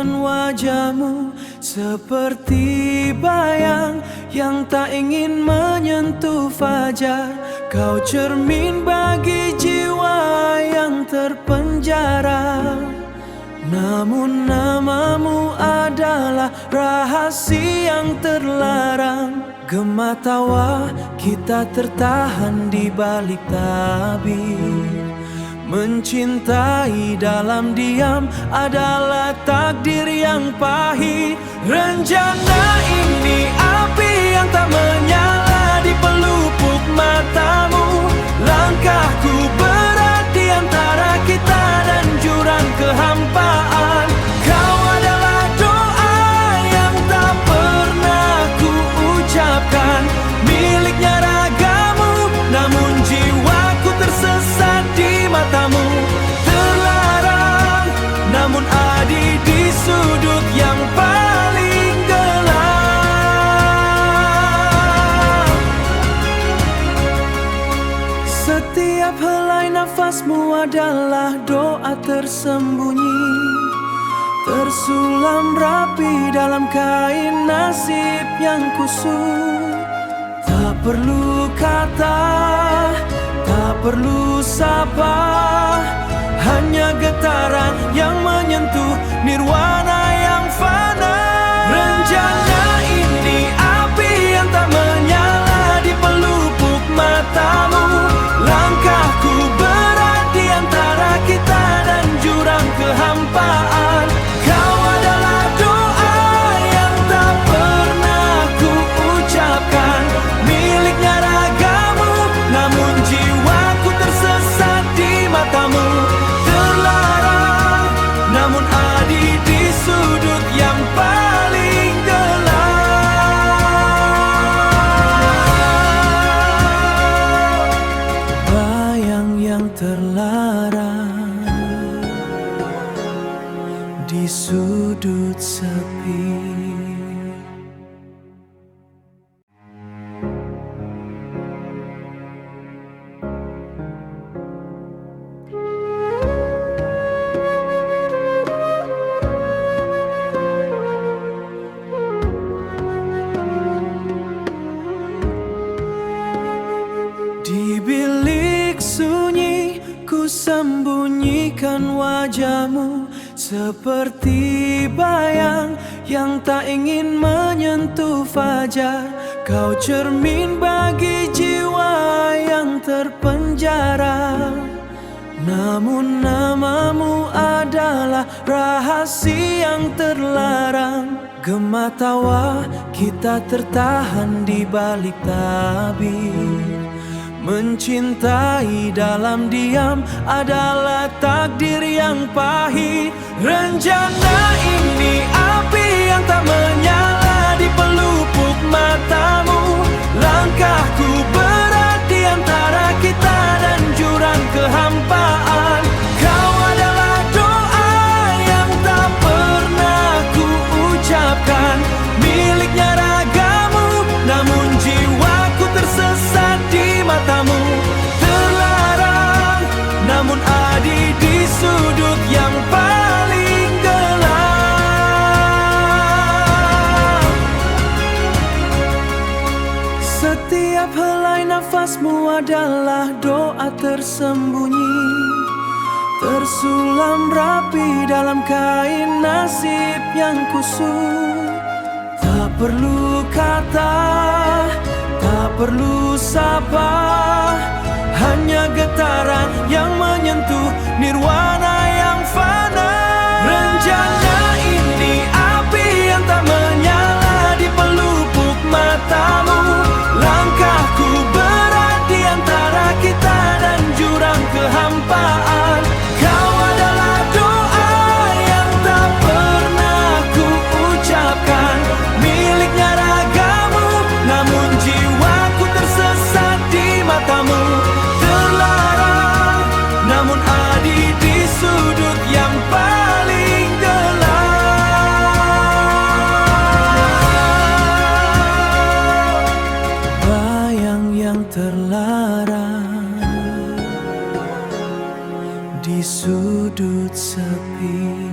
sembunyikan wajahmu seperti bayang yang tak ingin menyentuh fajar. Kau cermin bagi jiwa yang terpenjara, namun namamu adalah rahasia yang terlarang. Gemah tawa kita tertahan di balik tabir. Mencintai dalam diam adalah takdir yang pahit. Rencana ini api yang tak menyala di pelupuk matamu. Langkahku berat di antara kita dan jurang kehampaan. Kau adalah doa yang tak pernah ku ucapkan, miliknya ragamu, namun jiwaku tersesat di matamu. Terlarang, namun ada di sudut yang paling gelap. Setiap helai nafasmu adalah doa tersembunyi, tersulam rapi dalam kain nasib yang kusut. Tak perlu kata, tak perlu sapa, hanya getaran yang menyentuh nirwana yang fana. Rencana ini api yang tak menyala di pelupuk matamu. Langkahku berat di antara kita dan jurang kehampaan. Kau adalah doa yang tak pernah ku ucapkan, miliknya ragamu, namun jiwaku tersesat di matamu. Terlarang, namun ada di sudut yang paling gelap. Bayang yang terlarang di sudut sepi. Di bilik sunyi ku sembunyikan wajahmu seperti bayang yang tak ingin menyentuh fajar. Kau cermin bagi jiwa yang terpenjara, namun namamu adalah rahasia yang terlarang. Gemah tawa kita tertahan di balik tabir. Mencintai dalam diam adalah takdir yang pahit. Rencana ini api yang tak menyala di pelupuk matamu. Langkahku berat di antara kita dan jurang kehampaan. Kau adalah doa yang tak pernah ku ucapkan, miliknya ragamu, namun jiwaku tersesat di matamu. Terlarang, namun ada di sudut yang paling gelap. Setiap helai nafasmu adalah doa tersembunyi, tersulam rapi dalam kain nasib yang kusut. Tak perlu kata, tak perlu sapa, hanya getaran yang menyentuh nirwana yang fana. Rencana ini api yang tak menyala di pelupuk matamu. Langkahku berat di antara kita dan jurang kehampaan. Kau adalah doa yang tak pernah ku ucapkan, miliknya ragamu, namun jiwaku tersesat di matamu. Terlarang, namun ada di sudut yang paling gelap. Bayang yang terlarang di sudut sepi.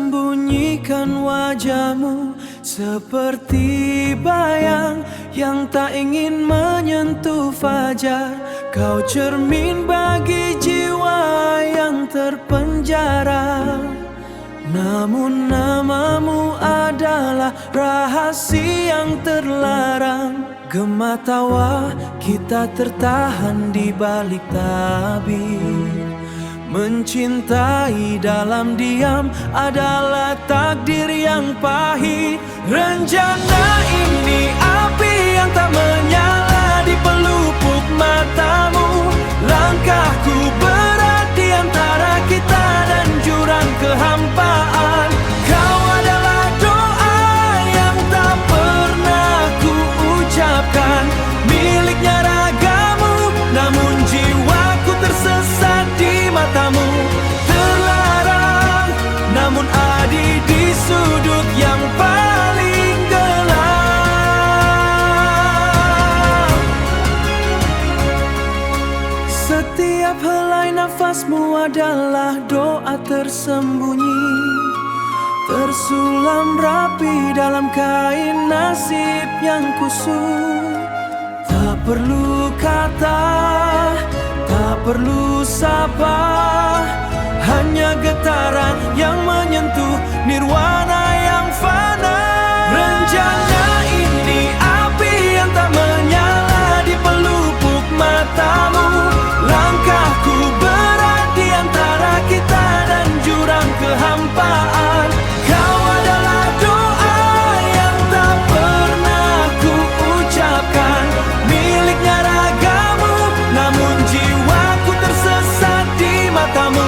sembunyikan wajahmu seperti bayang yang tak ingin menyentuh fajar. Kau cermin bagi jiwa yang terpenjara. Namun namamu adalah rahasia yang terlarang. Gema tawa kita tertahan di balik tabir. Mencintai dalam diam adalah takdir yang pahit. Rencana ini api yang tak menyala di pelupuk matamu. Langkahku berat di antara kita dan jurang kehampaan. Kau adalah doa yang tak pernah ku ucapkan, miliknya ragamu, namun jiwaku tersesat di matamu. Terlarang, namun ada di sudut yang paling gelap. Setiap helai nafasmu adalah doa tersembunyi, tersulam rapi dalam kain nasib yang kusut. Tak perlu kata, tak perlu sapa, hanya getaran yang menyentuh nirwana yang fana. Rencana ini api yang tak menyala di pelupuk matamu. Langkahku berat di antara kita dan jurang kehampaan. Kau adalah doa yang tak pernah ku ucapkan, miliknya ragamu, namun jiwaku tersesat di matamu.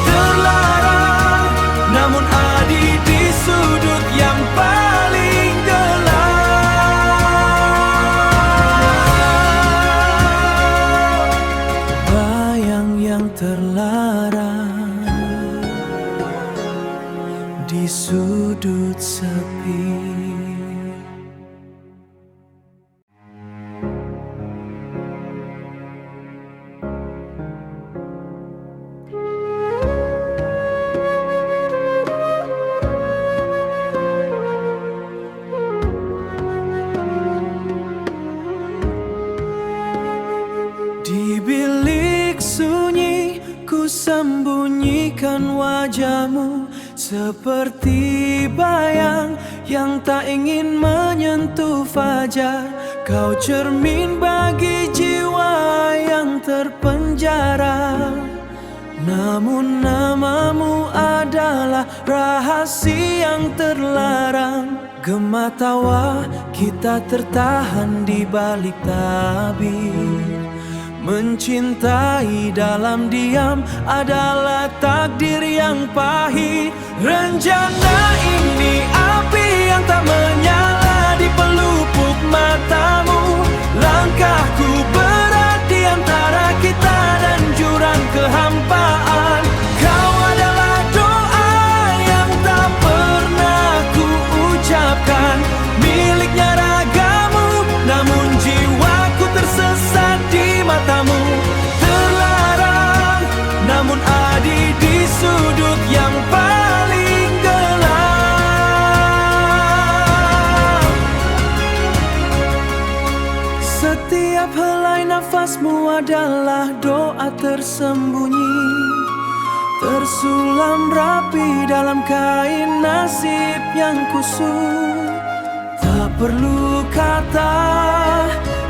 Terlarang, namun ada di sudut yang paling gelap. Bayang yang terlarang di sudut sepi. Di bilik sunyi ku sembunyikan wajahmu seperti bayang yang tak ingin menyentuh fajar. Kau cermin bagi jiwa yang terpenjara. Namun namamu adalah rahasia yang terlarang. Gema tawa kita tertahan di balik tabir. Mencintai dalam diam adalah takdir yang pahit. Rencana ini api yang tak menyala di pelupuk matamu. Langkahku berat di antara kita dan jurang kehampaan. Kau adalah doa yang tak pernah ku ucapkan, miliknya ragamu, namun jiwaku tersesat di matamu. Terlarang, namun ada di sudut yang paling gelap. Setiap helai nafasmu adalah doa tersembunyi, tersulam rapi dalam kain nasib yang kusut. Tak perlu kata,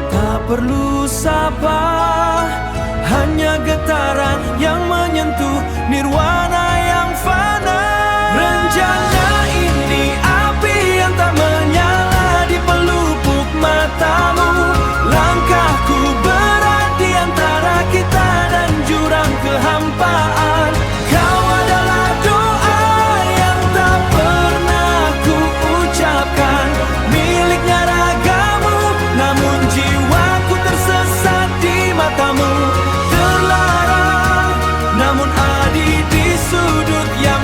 tak perlu sapa, hanya getaran yang menyentuh nirwana yang fana. Rencana ini api yang tak menyala di pelupuk matamu. Langkahku berat di antara kita dan jurang kehampaan. Kau adalah doa yang tak pernah ku ucapkan, miliknya ragamu, namun jiwaku tersesat di matamu. Terlarang, namun ada di sudut yang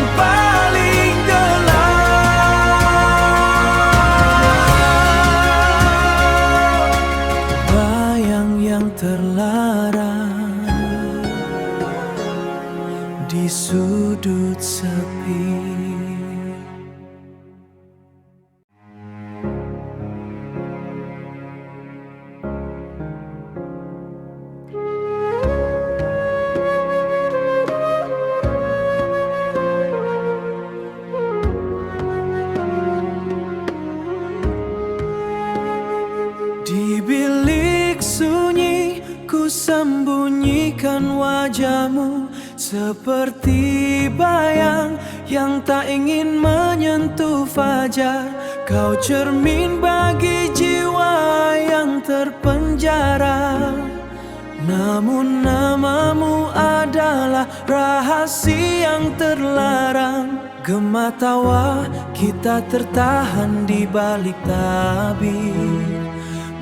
sembunyikan wajahmu seperti bayang yang tak ingin menyentuh fajar. Kau cermin bagi jiwa yang terpenjara, namun namamu adalah rahasia yang terlarang. Gema tawa kita tertahan di balik tabir.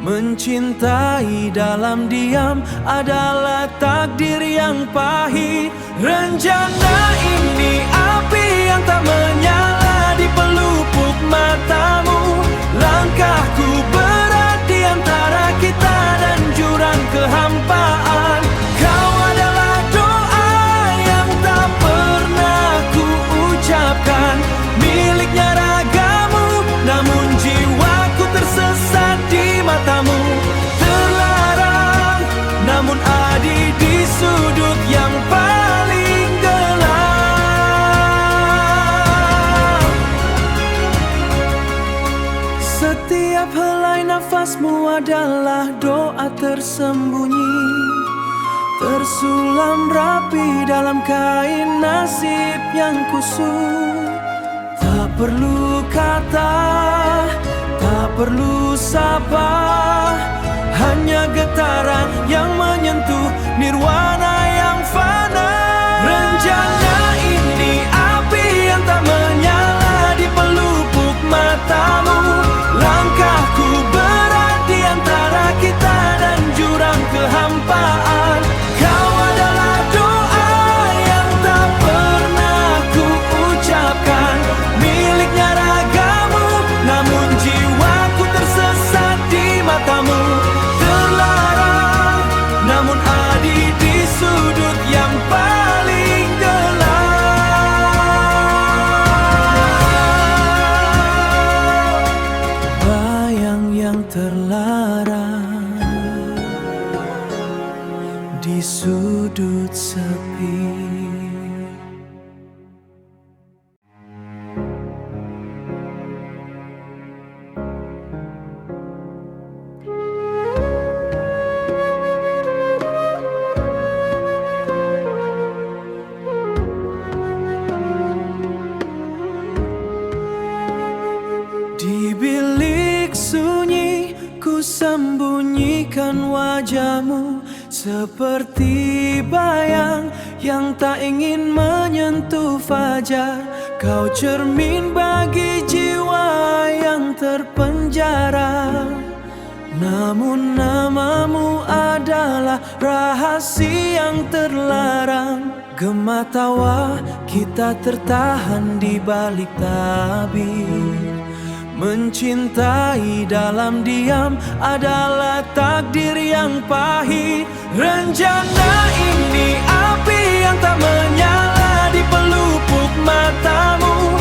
Mencintai dalam diam adalah takdir yang pahit. Rencana ini api yang tak menyala di pelupuk matamu. Langkahku berat di antara kita dan jurang kehampaan. Kau adalah doa yang tak pernah ku ucapkan, miliknya ragamu, namun jiwaku tersesat di matamu. Terlarang, namun ada di sudut yang paling gelap. Setiap helai nafasmu adalah doa tersembunyi, tersulam rapi dalam kain nasib yang kusut. Tak perlu kata, tak perlu sapa, hanya getaran yang menyentuh nirwana yang fana. Rencana ini api yang tak menyala di pelupuk matamu. Langkahku berat di antara kita dan jurang kehampaan. Kau adalah doa yang tak pernah ku ucapkan, miliknya ragamu, namun jiwaku tersesat di matamu. Terlarang, namun ada di sudut yang paling gelap. Bayang yang terlarang di sudut sepi. Di bilik sunyi ku sembunyikan wajahmu seperti bayang yang tak ingin menyentuh fajar. Kau cermin bagi jiwa yang terpenjara, namun namamu adalah rahasia yang terlarang. Gema tawa kita tertahan di balik tabir. Mencintai dalam diam adalah takdir yang pahit. Rencana ini api yang tak menyala di pelupuk matamu.